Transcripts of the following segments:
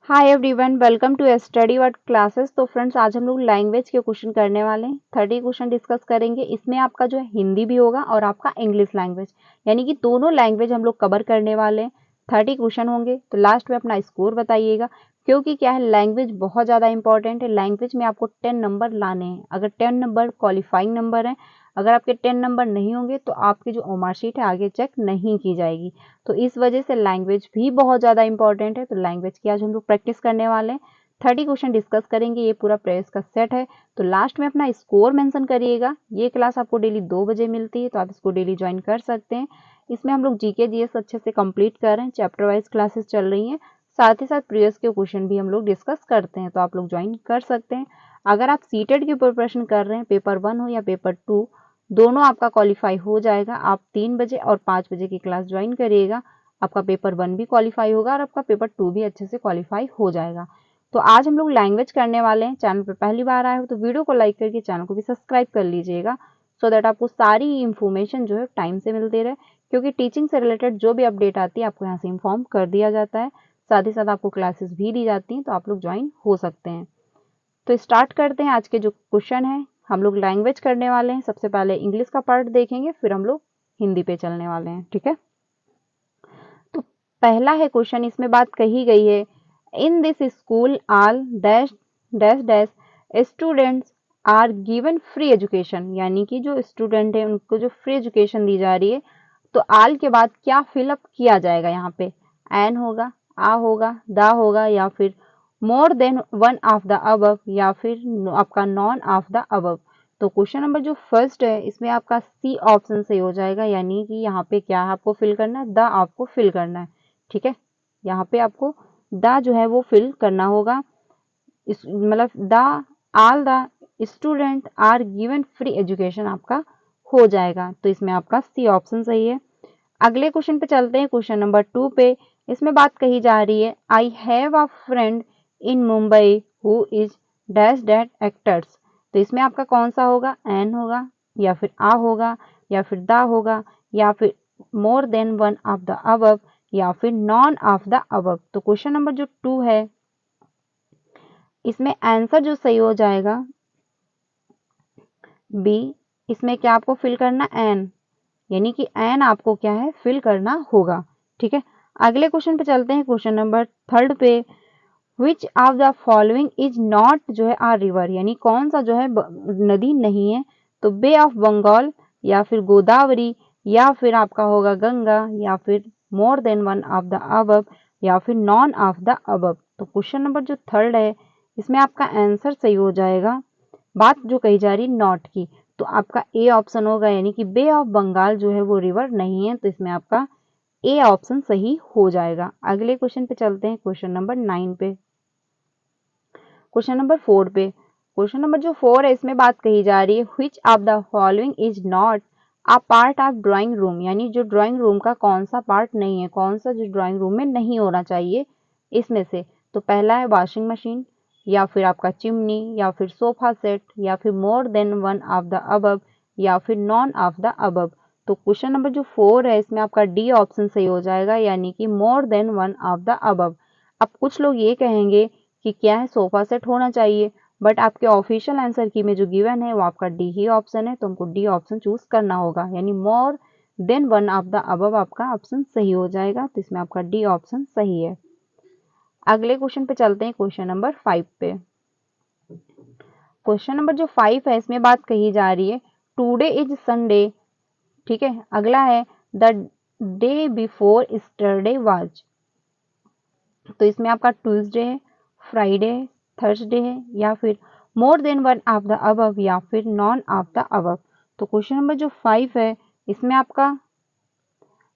Hi everyone, welcome to study word classes. तो friends, आज हम लोग लैंग्वेज के क्वेश्चन करने वाले हैं। 30 क्वेश्चन डिस्कस करेंगे। इसमें आपका जो है हिंदी भी होगा और आपका इंग्लिश लैंग्वेज, यानी कि दोनों लैंग्वेज हम लोग कवर करने वाले हैं। 30 क्वेश्चन होंगे। तो लास्ट में अपना स्कोर बताइएगा, क्योंकि क्या है, लैंग्वेज बहुत ज़्यादा इंपॉर्टेंट है। लैंग्वेज में आपको 10 नंबर लाने हैं। अगर 10 नंबर क्वालिफाइंग नंबर हैं, अगर आपके 10 नंबर नहीं होंगे तो आपकी जो मार्कशीट है आगे चेक नहीं की जाएगी। तो इस वजह से लैंग्वेज भी बहुत ज़्यादा इंपॉर्टेंट है। तो लैंग्वेज की आज हम लोग प्रैक्टिस करने वाले हैं। 30 क्वेश्चन डिस्कस करेंगे। ये पूरा प्रेस का सेट है। तो लास्ट में अपना स्कोर मेंशन करिएगा। ये क्लास आपको डेली 2 बजे मिलती है, तो आप इसको डेली ज्वाइन कर सकते हैं। इसमें हम लोग जीके जीएस अच्छे से कंप्लीट कर रहे हैं। चैप्टर वाइज क्लासेस चल रही हैं, साथ ही साथ प्रीवियस के क्वेश्चन भी हम लोग डिस्कस करते हैं, तो आप लोग ज्वाइन कर सकते हैं। अगर आप सीटेट की प्रिपरेशन कर रहे हैं, पेपर 1 हो या पेपर 2, दोनों आपका क्वालिफाई हो जाएगा। आप 3 बजे और 5 बजे की क्लास ज्वाइन करिएगा। आपका पेपर 1 भी क्वालिफाई होगा और आपका पेपर 2 भी अच्छे से क्वालिफाई हो जाएगा। तो आज हम लोग लैंग्वेज करने वाले हैं। चैनल पर पहली बार आए हो तो वीडियो को लाइक करके चैनल को भी सब्सक्राइब कर लीजिएगा, सो दैट आपको सारी इंफॉर्मेशन जो है टाइम से मिलती रहे, क्योंकि टीचिंग से रिलेटेड जो भी अपडेट आती है आपको यहाँ से इन्फॉर्म कर दिया जाता है। साथ ही साथ आपको क्लासेस भी दी जाती हैं, तो आप लोग ज्वाइन हो सकते हैं। तो स्टार्ट करते हैं। आज के जो क्वेश्चन है, हम लोग लैंग्वेज करने वाले हैं। सबसे पहले इंग्लिश का पार्ट देखेंगे, फिर हम लोग हिंदी पे चलने वाले हैं। ठीक है, तो पहला है क्वेश्चन, इसमें बात कही गई है, in this school all dash dash dash students are given free education, यानी कि जो स्टूडेंट है उनको जो फ्री एजुकेशन दी जा रही है। तो आल के बाद क्या फिलअप किया जाएगा? यहाँ पे एन होगा, आ होगा, दा होगा, या फिर more than one of the above, या फिर आपका नॉन ऑफ द अबव। तो क्वेश्चन नंबर जो फर्स्ट है, इसमें आपका सी ऑप्शन सही हो जाएगा, यानी कि यहाँ पे क्या आपको फिल करना है? द आपको फिल करना है। ठीक है, यहाँ पे आपको द जो है वो फिल करना होगा। इस मतलब the all the student are given free education आपका हो जाएगा। तो इसमें आपका सी ऑप्शन सही है। अगले क्वेश्चन पे चलते हैं, क्वेश्चन नंबर 2 पे। इसमें बात कही जा रही है, I have a friend in Mumbai who is dash that actors. तो इसमें आपका कौन सा होगा? एन होगा, या फिर आ होगा, या फिर दा होगा, या फिर more than one of the above, या फिर नॉन ऑफ द अबव। तो क्वेश्चन नंबर जो 2 है, इसमें आंसर जो सही हो जाएगा बी। इसमें क्या आपको फिल करना? एन, यानी कि एन आपको क्या है फिल करना होगा। ठीक है, अगले क्वेश्चन पे चलते हैं, क्वेश्चन नंबर 3 पे। Which of the following is not जो है आ रिवर, यानी कौन सा जो है नदी नहीं है? तो बे ऑफ बंगाल, या फिर गोदावरी, या फिर आपका होगा गंगा, या फिर more than one of the above, या फिर नॉन ऑफ द अबव। तो क्वेश्चन नंबर जो 3 है, इसमें आपका आंसर सही हो जाएगा। बात जो कही जा रही नॉट की, तो आपका ए ऑप्शन होगा, यानी कि बे ऑफ बंगाल जो है वो रिवर नहीं है। तो इसमें आपका ए ऑप्शन सही हो जाएगा। अगले क्वेश्चन पे चलते हैं, क्वेश्चन नंबर 9 पे। क्वेश्चन नंबर 4 पे, क्वेश्चन नंबर जो 4 है, इसमें बात कही जा रही है, which of the following is not a part of drawing room, यानी जो ड्राइंग रूम का कौन सा पार्ट नहीं है, कौन सा जो ड्राइंग रूम में नहीं होना चाहिए इसमें से। तो पहला है वॉशिंग मशीन, या फिर आपका चिमनी, या फिर सोफा सेट, या फिर more than one of the above, या फिर नॉन ऑफ द अबव। तो क्वेश्चन नंबर जो 4 है, इसमें आपका डी ऑप्शन सही हो जाएगा, यानी कि मोर than one of the above. अब कुछ लोग ये कहेंगे कि क्या है, सोफा सेट होना चाहिए, बट आपके ऑफिशियल आंसर की में जो गिवन है वो आपका डी ही ऑप्शन है, तो हमको डी ऑप्शन चूज करना होगा, यानी मोर than one of the above आपका ऑप्शन सही हो जाएगा। तो इसमें आपका डी ऑप्शन सही है। अगले क्वेश्चन पे चलते हैं, क्वेश्चन नंबर 5 पे। क्वेश्चन नंबर जो 5 है, इसमें बात कही जा रही है, टुडे इज संडे। ठीक है, अगला है the day before yesterday was. तो इसमें आपका ट्यूसडे है, फ्राइडे, थर्सडे है, या फिर more than one of the above, या फिर नॉन ऑफ द अबव। तो क्वेश्चन नंबर जो 5 है, इसमें आपका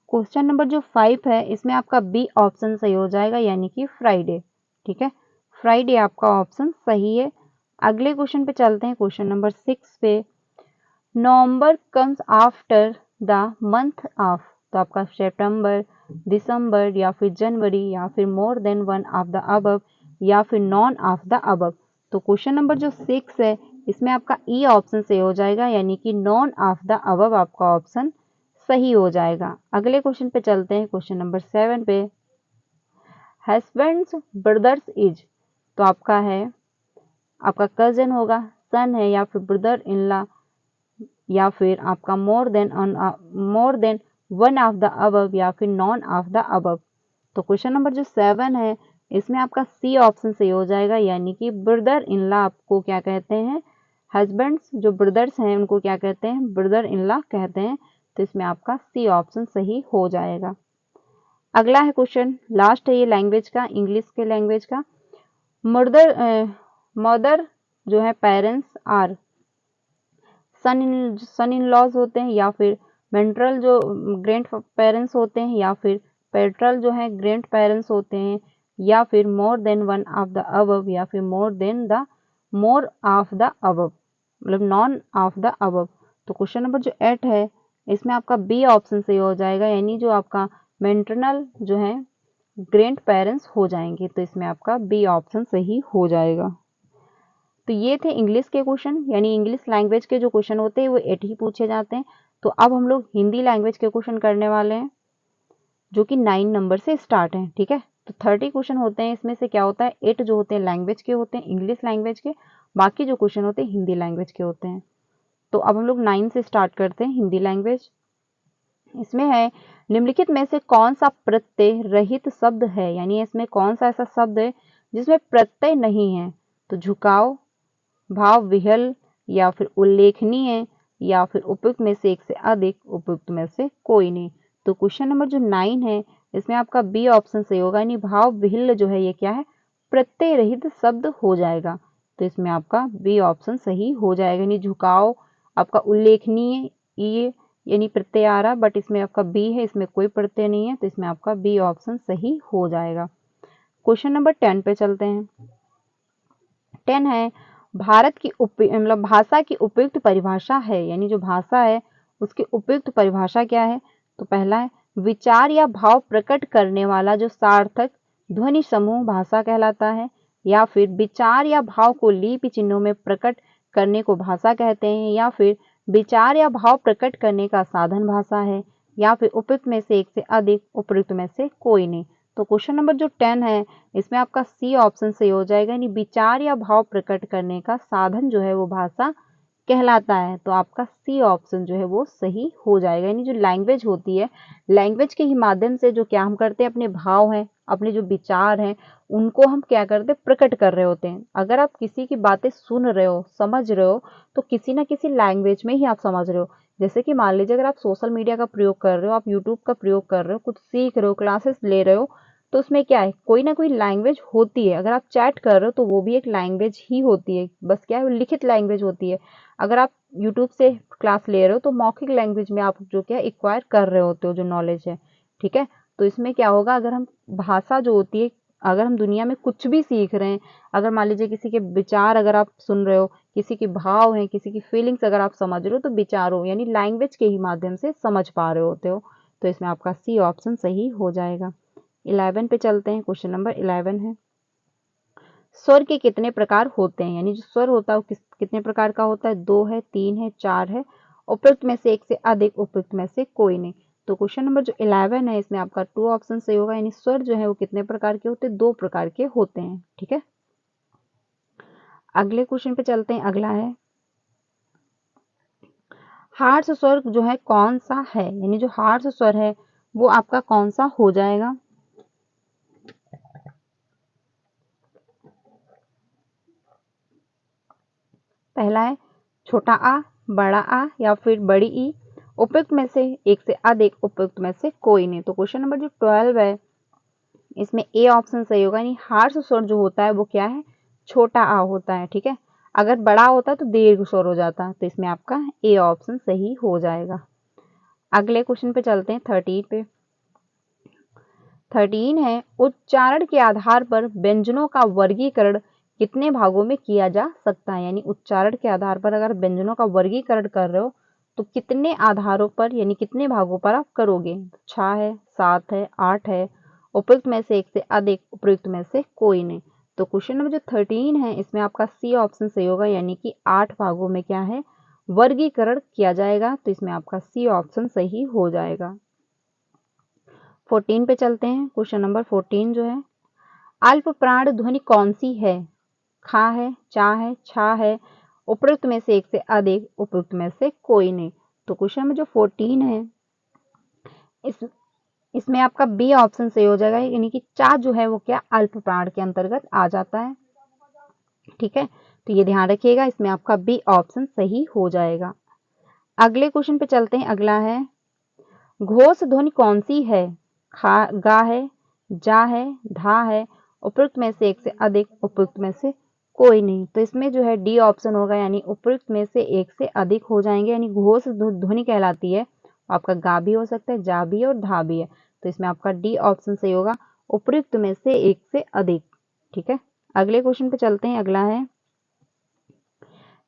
क्वेश्चन नंबर जो 5 है, इसमें आपका बी ऑप्शन सही हो जाएगा, यानी कि फ्राइडे। ठीक है, फ्राइडे आपका ऑप्शन सही है। अगले क्वेश्चन पे चलते हैं, क्वेश्चन नंबर 6 पे। November comes after the month of. तो आपका सितंबर, दिसंबर, या फिर जनवरी, या फिर more than one of the above, या फिर नॉन ऑफ द अबव। तो क्वेश्चन नंबर जो 6 है, इसमें आपका ई ऑप्शन सही हो जाएगा, यानी कि नॉन ऑफ द अबव आपका ऑप्शन सही हो जाएगा। अगले क्वेश्चन पे चलते हैं, क्वेश्चन नंबर 7 पे। हस्बैंड्स ब्रदर्स इज, तो आपका है, आपका कजन होगा, सन है, या फिर ब्रदर इन लॉ, या फिर आपका मोर than one of the above, या फिर नॉन ऑफ द अबव। तो क्वेश्चन नंबर जो 7 है इसमें आपका सी ऑप्शन सही हो जाएगा, यानी कि ब्रदर इन लॉ आपको क्या कहते हैं, हस्बैंड्स जो ब्रदर्स हैं उनको क्या कहते हैं, ब्रदर इन लॉ कहते हैं। तो इसमें आपका सी ऑप्शन सही हो जाएगा। अगला है क्वेश्चन, लास्ट है ये लैंग्वेज का, इंग्लिश के लैंग्वेज का। मदर जो है parents are son in laws होते हैं, या फिर मेंट्रल जो ग्रैंड पेरेंट्स होते हैं, या फिर पेट्रल जो है ग्रैंड पेरेंट्स होते हैं, या फिर more than one of the above, या फिर मोर ऑफ द अबव, मतलब नॉन ऑफ द अबव। तो क्वेश्चन नंबर जो 8 है इसमें आपका बी ऑप्शन सही हो जाएगा, यानी जो आपका मेंटरनल जो है ग्रैंड पेरेंट्स हो जाएंगे। तो इसमें आपका बी ऑप्शन सही हो जाएगा। तो ये थे इंग्लिश के क्वेश्चन, यानी इंग्लिश लैंग्वेज के जो क्वेश्चन होते हैं वो 8 ही पूछे जाते हैं। तो अब हम लोग हिंदी लैंग्वेज के क्वेश्चन करने वाले हैं, जो कि 9 नंबर से स्टार्ट है। ठीक है, तो 30 क्वेश्चन होते हैं, इसमें से क्या होता है 8 जो होते हैं लैंग्वेज के होते हैं, इंग्लिश लैंग्वेज के, बाकी जो क्वेश्चन होते हैं हिंदी लैंग्वेज के होते हैं। तो अब हम लोग 9 से स्टार्ट करते हैं हिंदी लैंग्वेज। इसमें है, निम्नलिखित में से कौन सा प्रत्यय रहित शब्द है, यानी इसमें कौन सा ऐसा शब्द है जिसमें प्रत्यय नहीं है। तो झुकाव, भाव विह्वल, या फिर उल्लेखनीय, या फिर उपयुक्त में से एक से अधिक, उपयुक्त में से कोई नहीं। तो क्वेश्चन नंबर जो 9 है इसमें आपका बी ऑप्शन सही होगा, यानी भाव विह्वल जो है ये क्या है, प्रत्यय रहित शब्द हो जाएगा। तो इसमें आपका बी ऑप्शन सही हो जाएगा, यानी झुकाव आपका उल्लेखनीय, ये यानी प्रत्यय आ रहा, बट इसमें आपका बी है, इसमें कोई प्रत्यय नहीं है, तो इसमें आपका बी ऑप्शन सही हो जाएगा। क्वेश्चन नंबर 10 पे चलते हैं। 10 है, भारत की मतलब भाषा की उपयुक्त परिभाषा है, यानी जो भाषा है उसकी उपयुक्त परिभाषा क्या है। तो पहला है, विचार या भाव प्रकट करने वाला जो सार्थक ध्वनि समूह भाषा कहलाता है, या फिर विचार या भाव को लिपि चिन्हों में प्रकट करने को भाषा कहते हैं, या फिर विचार या भाव प्रकट करने का साधन भाषा है, या फिर उपयुक्त में से एक से अधिक, उपयुक्त में से कोई नहीं। तो क्वेश्चन नंबर जो 10 है इसमें आपका सी ऑप्शन सही हो जाएगा, यानी विचार या भाव प्रकट करने का साधन जो है वो भाषा कहलाता है। तो आपका सी ऑप्शन जो है वो सही हो जाएगा, यानी जो लैंग्वेज होती है, लैंग्वेज के ही माध्यम से जो क्या हम करते हैं, अपने भाव हैं, अपने जो विचार हैं, उनको हम क्या करते हैं, प्रकट कर रहे होते हैं। अगर आप किसी की बातें सुन रहे हो, समझ रहे हो, तो किसी ना किसी लैंग्वेज में ही आप समझ रहे हो। जैसे कि मान लीजिए अगर आप सोशल मीडिया का प्रयोग कर रहे हो, आप यूट्यूब का प्रयोग कर रहे हो, कुछ सीख रहे हो, क्लासेस ले रहे हो, तो उसमें क्या है, कोई ना कोई लैंग्वेज होती है। अगर आप चैट कर रहे हो तो वो भी एक लैंग्वेज ही होती है, बस क्या है, लिखित लैंग्वेज होती है। अगर आप यूट्यूब से क्लास ले रहे हो तो मौखिक लैंग्वेज में आप जो क्या एक्वायर कर रहे होते हो, जो नॉलेज है। ठीक है, तो इसमें क्या होगा, अगर हम भाषा जो होती है, अगर हम दुनिया में कुछ भी सीख रहे हैं, अगर मान लीजिए किसी के विचार अगर आप सुन रहे हो, किसी के भाव हैं, किसी की फीलिंग्स अगर आप समझ रहे हो, तो विचारों यानी लैंग्वेज के ही माध्यम से समझ पा रहे होते हो। तो इसमें आपका सी ऑप्शन सही हो जाएगा। 11 पे चलते हैं। क्वेश्चन नंबर 11 है, स्वर के कितने प्रकार होते हैं, यानी जो स्वर होता है वो कितने प्रकार का होता है, 2 है, 3 है, 4 है, उपयुक्त में से एक से अधिक, उपयुक्त में से कोई नहीं। तो क्वेश्चन नंबर जो 11 है इसमें आपका 2 ऑप्शन सही होगा, यानी स्वर जो है वो कितने प्रकार के होते हैं, 2 प्रकार के होते हैं। ठीक है, अगले क्वेश्चन पे चलते हैं। अगला है, हार्श स्वर जो है कौन सा है, यानी जो हार्श स्वर है वो आपका कौन सा हो जाएगा। पहला है छोटा आ, बड़ा आ, या फिर बड़ी ई, उपयुक्त में से एक से अधिक, उपयुक्त में से कोई नहीं। तो क्वेश्चन नंबर जो 12 है इसमें ए ऑप्शन सही होगा, यानी हार्श स्वर जो होता है वो क्या है, छोटा आ होता है। ठीक है, अगर बड़ा होता तो दीर्घ स्वर हो जाता, तो इसमें आपका ए ऑप्शन सही हो जाएगा। अगले क्वेश्चन पे चलते हैं 13 पे। 13 है, उच्चारण के आधार पर व्यंजनों का वर्गीकरण कितने भागों में किया जा सकता है, यानी उच्चारण के आधार पर अगर व्यंजनों का वर्गीकरण कर रहे हो तो कितने आधारों पर, यानी कितने भागों पर आप करोगे। 6 है, 7 है, 8 है, उपयुक्त में से एक से अधिक, उपयुक्त में से कोई नहीं। तो क्वेश्चन नंबर जो 13 है इसमें आपका सी ऑप्शन सही होगा, यानी कि 8 भागों में क्या है, वर्गीकरण किया जाएगा। तो इसमें आपका सी ऑप्शन सही हो जाएगा। 14 पे चलते हैं। क्वेश्चन नंबर 14 जो है, अल्प प्राण ध्वनि कौन सी है? खा है, चा है, छा है, उपयुक्त में से एक से अधिक, उपयुक्त में से कोई नहीं। तो क्वेश्चन में जो 14 है इस इसमें आपका बी ऑप्शन सही हो जाएगा, यानी कि चा जो है वो क्या अल्प प्राण के अंतर्गत आ जाता है। ठीक है, तो ये ध्यान रखिएगा, इसमें आपका बी ऑप्शन सही हो जाएगा। अगले क्वेश्चन पे चलते हैं। अगला है घोष ध्वनि कौन सी है? खा, गा है, जा है, धा है, उपयुक्त में से एक से अधिक, उपयुक्त में से कोई नहीं। तो इसमें जो है डी ऑप्शन होगा, यानी उपयुक्त में से एक से अधिक हो जाएंगे, यानी घोष ध्वनि कहलाती है। आपका गा भी हो सकता है, जा भी है और धा भी है। तो इसमें आपका डी ऑप्शन सही होगा, उपयुक्त में से एक से अधिक। ठीक है, अगले क्वेश्चन पे चलते हैं। अगला है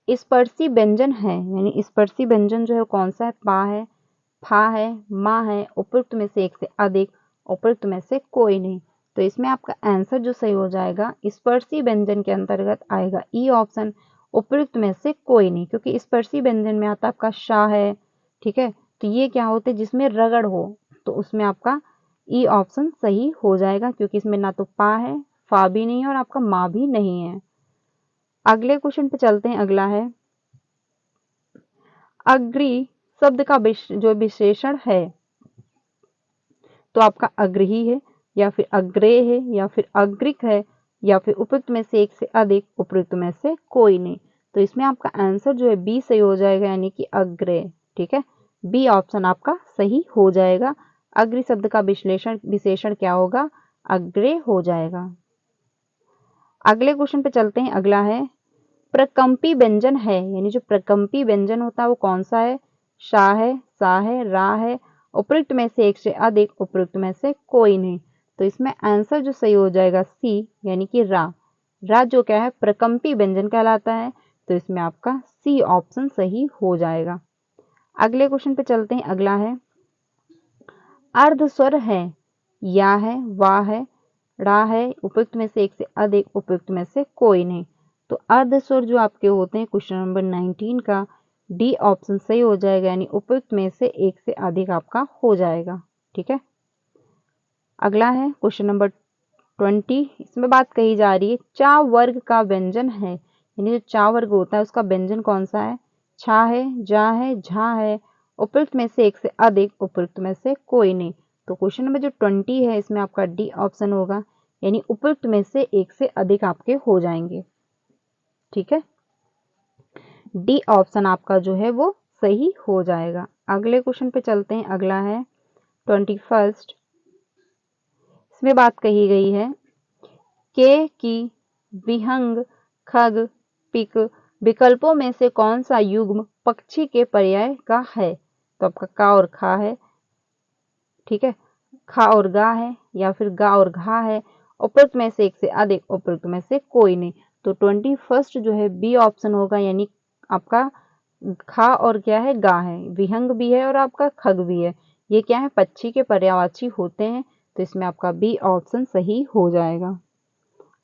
स्पर्शी व्यंजन है, यानी स्पर्शी व्यंजन जो है कौन सा है? पा है, फा है, माँ है, उपयुक्त में से एक से अधिक, उपयुक्त में से कोई नहीं। तो इसमें आपका आंसर जो सही हो जाएगा स्पर्शी व्यंजन के अंतर्गत आएगा ई ऑप्शन, उपयुक्त में से कोई नहीं, क्योंकि स्पर्शी व्यंजन में आता आपका शा है। ठीक है, तो ये क्या होते हैं जिसमें रगड़ हो, तो उसमें आपका ई ऑप्शन सही हो जाएगा, क्योंकि इसमें ना तो पा है, फा भी नहीं है और आपका माँ भी नहीं है। अगले क्वेश्चन पे चलते हैं। अगला है अग्री शब्द का जो विशेषण है, तो आपका अग्रही है, या फिर अग्रेय है, या फिर अग्रिक है, या फिर उपयुक्त में से एक से अधिक, उपयुक्त में से कोई नहीं। तो इसमें आपका आंसर जो है बी सही हो जाएगा, यानी कि अग्रेय। ठीक है, बी ऑप्शन आपका सही हो जाएगा। अग्रि शब्द का विशेषण क्या होगा? अग्रेय हो जाएगा। अगले क्वेश्चन पे चलते हैं। अगला है प्रकंपी व्यंजन है, यानी जो प्रकंपी व्यंजन होता है वो कौन सा है? शा है, सा है, रा है, उपयुक्त में से एक से अधिक, उपयुक्त में से कोई नहीं। तो इसमें आंसर जो सही हो जाएगा सी, यानी कि रा। रा जो क्या है? प्रकंपी व्यंजन कहलाता है। तो इसमें आपका सी ऑप्शन सही हो जाएगा। अगले क्वेश्चन पे चलते हैं। अगला है अर्ध स्वर है, या है, वाह है, रा है, उपयुक्त में से एक से अधिक, उपयुक्त में से कोई नहीं। तो अर्ध स्वर जो आपके होते हैं क्वेश्चन नंबर 19 का डी ऑप्शन सही हो जाएगा, यानी उपयुक्त में से एक से अधिक आपका हो जाएगा। ठीक है, अगला है क्वेश्चन नंबर 20। इसमें बात कही जा रही है चा वर्ग का व्यंजन है, यानी जो चा वर्ग होता है उसका व्यंजन कौन सा है? छा है, जा है, झा है, उपयुक्त में से एक से अधिक, उपयुक्त में से कोई नहीं। तो क्वेश्चन नंबर जो 20 है इसमें आपका डी ऑप्शन होगा, यानी उपयुक्त में से एक से अधिक आपके हो जाएंगे। ठीक है, डी ऑप्शन आपका जो है वो सही हो जाएगा। अगले क्वेश्चन पे चलते हैं। अगला है 21। इसमें बात कही गई है के की विहंग, खग, पिक विकल्पों में से कौन सा युग्म पक्षी के पर्याय का है? तो आपका का और खा है। ठीक है, खा और गा है, या फिर गा और घा है, उपयुक्त में से एक से अधिक, उपयुक्त में से कोई नहीं। तो 21 जो है बी ऑप्शन होगा, यानी आपका खा और क्या है? गा है, विहंग भी है और आपका खग भी है। ये क्या है? पक्षी के पर्यायवाची होते हैं। तो इसमें आपका बी ऑप्शन सही हो जाएगा।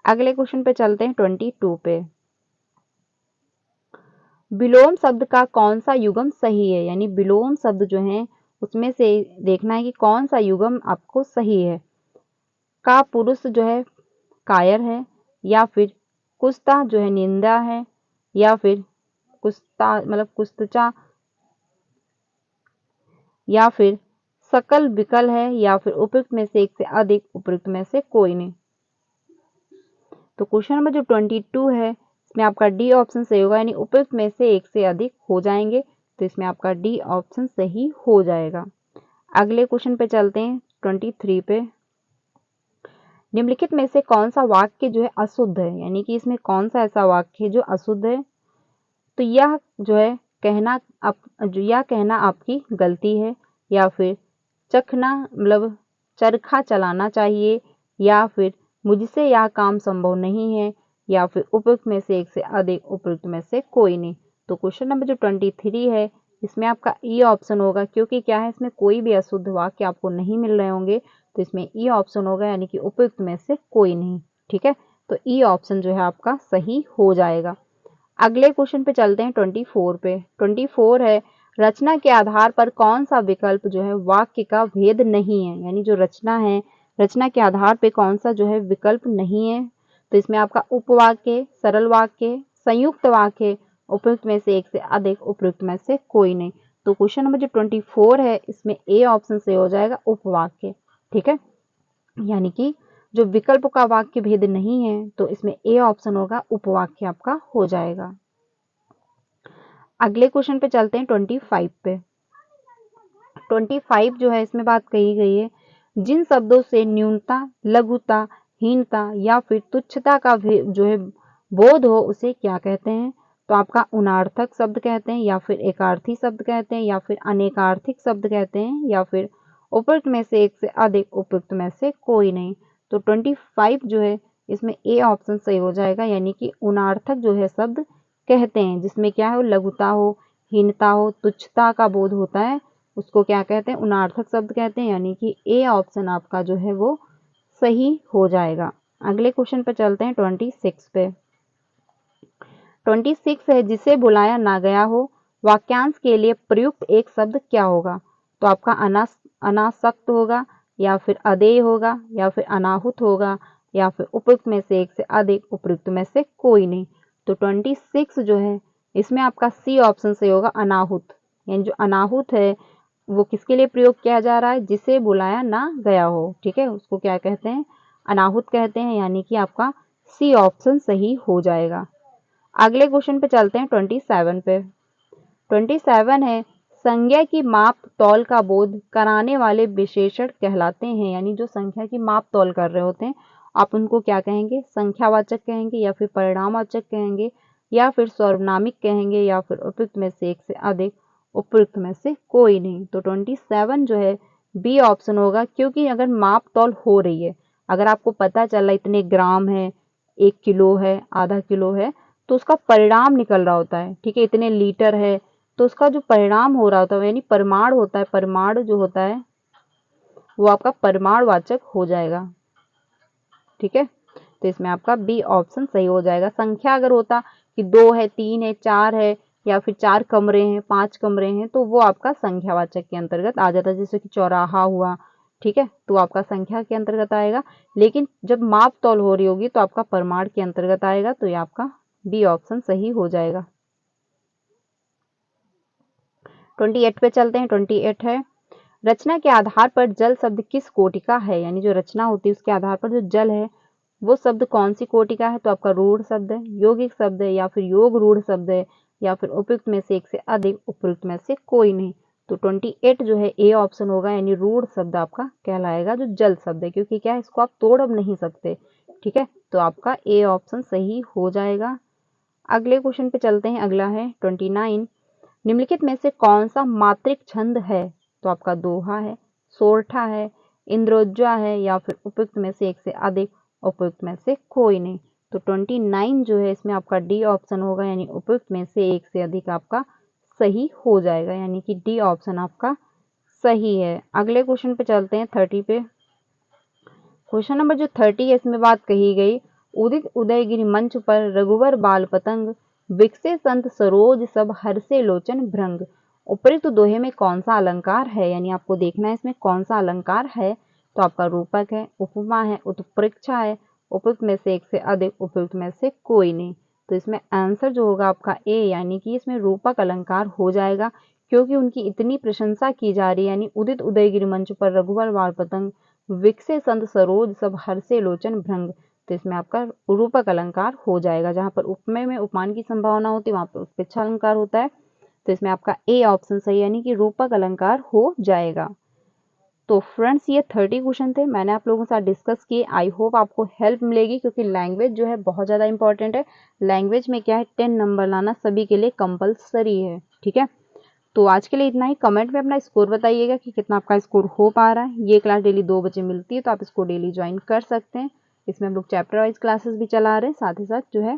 अगले क्वेश्चन पे चलते हैं 22 पे। विलोम शब्द का कौन सा युग्म सही है, यानी विलोम शब्द जो है उसमें से देखना है कि कौन सा युग्म आपको सही है। का पुरुष जो है कायर है, या फिर कुस्ता जो है निंदा है, या फिर कुस्ता मतलब कुस्तचा, या फिर सकल विकल है, या फिर उपयुक्त में से एक से अधिक, उपयुक्त में से कोई नहीं। तो क्वेश्चन नंबर जो 22 है इसमें आपका डी ऑप्शन सही होगा, यानी उपयुक्त में से एक से अधिक हो जाएंगे। तो इसमें आपका डी ऑप्शन सही हो जाएगा। अगले क्वेश्चन पे चलते हैं 23 पे। निम्नलिखित में से कौन सा वाक्य जो है अशुद्ध है, यानी कि इसमें कौन सा ऐसा वाक्य है जो अशुद्ध है? तो यह जो है यह कहना आपकी गलती है, या फिर चखना मतलब चरखा चलाना चाहिए, या फिर मुझसे यह काम संभव नहीं है, या फिर उपयुक्त में से एक से अधिक, उपयुक्त में से कोई नहीं। तो क्वेश्चन नंबर जो 23 है इसमें आपका ई ऑप्शन होगा, क्योंकि क्या है इसमें कोई भी अशुद्ध वाक्य आपको नहीं मिल रहे होंगे। तो इसमें ई ऑप्शन होगा, यानी कि उपयुक्त में से कोई नहीं। ठीक है, तो ई ऑप्शन जो है आपका सही हो जाएगा। अगले क्वेश्चन पे चलते हैं 24 पे। 24 है रचना के आधार पर कौन सा विकल्प जो है वाक्य का भेद नहीं है, यानी जो रचना है रचना के आधार पे कौन सा जो है विकल्प नहीं है? तो इसमें आपका उपवाक्य, सरल वाक्य, संयुक्त वाक्य, उपयुक्त में से एक से अधिक, उपयुक्त में से कोई नहीं। तो क्वेश्चन नंबर जो 24 है इसमें ए ऑप्शन से हो जाएगा उपवाक्य। ठीक है, यानी कि जो विकल्प का वाक्य भेद नहीं है तो इसमें ए ऑप्शन होगा, उपवाक्य आपका हो जाएगा। अगले क्वेश्चन पे चलते हैं 25 पे। 25 जो है इसमें बात कही गई है, जिन शब्दों से न्यूनता, लघुता, हीनता या फिर तुच्छता का जो है बोध हो उसे क्या कहते हैं? तो आपका उनार्थक शब्द कहते हैं, या फिर एकार्थी शब्द कहते हैं, या फिर अनेकार्थिक शब्द कहते हैं, या फिर उपयुक्त में से एक से अधिक, उपयुक्त में से कोई नहीं। तो 25 जो है इसमें ए ऑप्शन सही हो जाएगा, यानी कि उनार्थक जो है शब्द कहते हैं जिसमें क्या हो, लघुता हो, हीनता हो, तुच्छता का बोध होता है, उसको क्या कहते हैं, उनार्थक शब्द कहते हैं, यानी कि ए ऑप्शन आपका जो है वो सही हो जाएगा। अगले क्वेश्चन पे चलते हैं 26 पे। 26 है, जिसे बुलाया ना गया हो, वाक्यांश के लिए प्रयुक्त एक शब्द क्या होगा? तो आपका अनासक्त होगा, या फिर अदेय होगा, या फिर अनाहुत होगा, या फिर उपयुक्त में से एक से अधिक, उपयुक्त में से कोई नहीं। तो 26 जो है इसमें आपका सी ऑप्शन से होगा, अनाहुत। यानी जो अनाहुत है वो किसके लिए प्रयोग किया जा रहा है? जिसे बुलाया ना गया हो। ठीक है, उसको क्या कहते हैं? अनाहुत कहते हैं, यानी कि आपका सी ऑप्शन सही हो जाएगा। अगले क्वेश्चन पे चलते हैं 27 पे। 27 है, संज्ञा की माप तौल का बोध कराने वाले विशेषण कहलाते हैं। यानी जो संख्या की माप तौल कर रहे होते हैं आप उनको क्या कहेंगे? संख्यावाचक कहेंगे, या फिर परिणामवाचक कहेंगे, या फिर सर्वनामिक कहेंगे, या फिर उपयुक्त में से एक से अधिक, उपयुक्त में से कोई नहीं। तो 27 जो है बी ऑप्शन होगा, क्योंकि अगर माप तौल हो रही है, अगर आपको पता चला इतने ग्राम है, 1 किलो है, आधा किलो है, तो उसका परिणाम निकल रहा होता है। ठीक है, इतने लीटर है तो उसका जो परिणाम हो रहा होता है यानी परिमाण होता है, परिमाण जो होता है वो आपका परिमाणवाचक हो जाएगा। ठीक है, तो इसमें आपका बी ऑप्शन सही हो जाएगा। संख्या अगर होता कि 2 है, 3 है, 4 है, या फिर 4 कमरे हैं, 5 कमरे हैं, तो वो आपका संख्यावाचक के अंतर्गत आ जाता है, जैसे कि चौराहा हुआ। ठीक है, तो आपका संख्या के अंतर्गत आएगा, लेकिन जब माप तौल हो रही होगी तो आपका परिमाण के अंतर्गत आएगा। तो ये आपका बी ऑप्शन सही हो जाएगा। 28 पे चलते हैं। 28 है, रचना के आधार पर जल शब्द किस कोटि का है? यानी जो रचना होती है उसके आधार पर जो जल है वो शब्द कौन सी कोटि का है? तो आपका रूढ़ शब्द है, यौगिक शब्द है, या फिर योग रूढ़ शब्द है, या फिर उपयुक्त में से एक से अधिक, उपयुक्त में से कोई नहीं। तो 28 जो है ए ऑप्शन होगा, यानी रूढ़ शब्द आपका कहलाएगा जो जल शब्द है, क्योंकि क्या है, इसको आप तोड़ अब नहीं सकते। ठीक है, तो आपका ए ऑप्शन सही हो जाएगा। अगले क्वेश्चन पे चलते हैं। अगला है 29, निम्नलिखित में से कौन सा मात्रिक छंद है? तो आपका दोहा है, सोरठा है, इंद्रोज्जा है, या फिर उपयुक्त में से एक से अधिक, उपयुक्त में से कोई नहीं। तो 29 जो है इसमें आपका डी ऑप्शन होगा, यानी उपयुक्त में से एक से अधिक आपका सही हो जाएगा, यानी कि डी ऑप्शन आपका सही है। अगले क्वेश्चन पे चलते हैं 30 पे। क्वेश्चन नंबर जो 30 है इसमें बात कही गई, उदित उदयगिरि मंच पर रघुवर बाल पतंग, विकसे संत सरोज सब हर्षे लोचन भृंग। उपयुक्त दोहे में कौन सा अलंकार है? यानी आपको देखना है इसमें कौन सा अलंकार है। तो आपका रूपक है, उपमा है, उत्प्रेक्षा है, उपयुक्त में से एक से अधिक, उपयुक्त में से कोई नहीं। तो इसमें आंसर जो होगा आपका ए, यानी कि इसमें रूपक अलंकार हो जाएगा, क्योंकि उनकी इतनी प्रशंसा की जा रही है। यानी उदित उदयगिरि मंच पर रघुवर बाल पतंग, विकसे संत सरोज सब हर्षे लोचन भृंग। तो इसमें आपका रूपक अलंकार हो जाएगा। जहां पर उपमेय में उपमान की संभावना होती है वहां पर उत्प्रेक्षा अलंकार होता है। तो इसमें आपका ए ऑप्शन सही, यानी कि रूपक अलंकार हो जाएगा। तो फ्रेंड्स ये 30 क्वेश्चन थे, मैंने आप लोगों के साथ डिस्कस किए। आई होप आपको हेल्प मिलेगी, क्योंकि लैंग्वेज जो है बहुत ज़्यादा इंपॉर्टेंट है। लैंग्वेज में क्या है, 10 नंबर लाना सभी के लिए कंपलसरी है। ठीक है, तो आज के लिए इतना ही। कमेंट में अपना स्कोर बताइएगा कि कितना आपका स्कोर हो पा रहा है। ये क्लास डेली 2 बजे मिलती है, तो आप इसको डेली ज्वाइन कर सकते हैं। इसमें हम लोग चैप्टर वाइज क्लासेस भी चला रहे हैं, साथ ही साथ जो है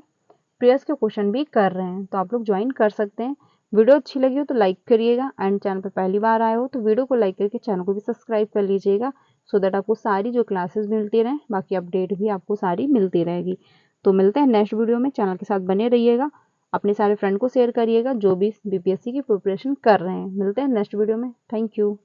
प्रीवियस के क्वेश्चन भी कर रहे हैं, तो आप लोग ज्वाइन कर सकते हैं। वीडियो अच्छी लगी हो तो लाइक करिएगा, एंड चैनल पर पहली बार आए हो तो वीडियो को लाइक करके चैनल को भी सब्सक्राइब कर लीजिएगा, सो दैट आपको सारी जो क्लासेस मिलती रहें, बाकी अपडेट भी आपको सारी मिलती रहेगी। तो मिलते हैं नेक्स्ट वीडियो में। चैनल के साथ बने रहिएगा, अपने सारे फ्रेंड को शेयर करिएगा जो भी बीपीएससी की प्रिपरेशन कर रहे हैं। मिलते हैं नेक्स्ट वीडियो में। Thank you.